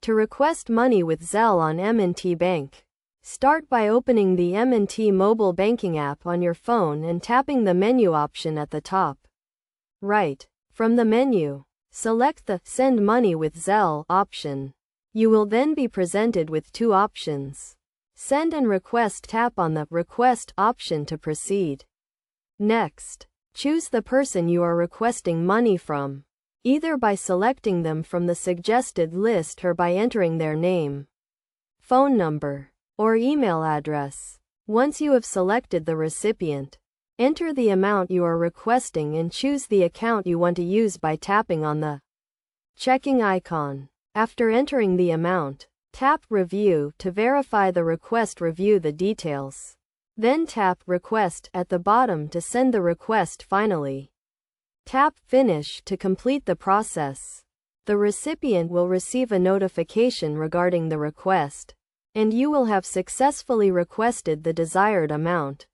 To request money with Zelle on M&T Bank. Start by opening the M&T mobile banking app on your phone and tapping the menu option at the top right. From the menu, select the Send Money with Zelle option. You will then be presented with two options. Send and Request. Tap on the Request option to proceed. Next, choose the person you are requesting money from, either by selecting them from the suggested list or by entering their name, phone number, or email address. Once you have selected the recipient, enter the amount you are requesting and choose the account you want to use by tapping on the checking icon. After entering the amount, tap Review to verify the request. Review the details. Then tap Request at the bottom to send the request. Finally, tap Finish to complete the process. The recipient will receive a notification regarding the request, and you will have successfully requested the desired amount.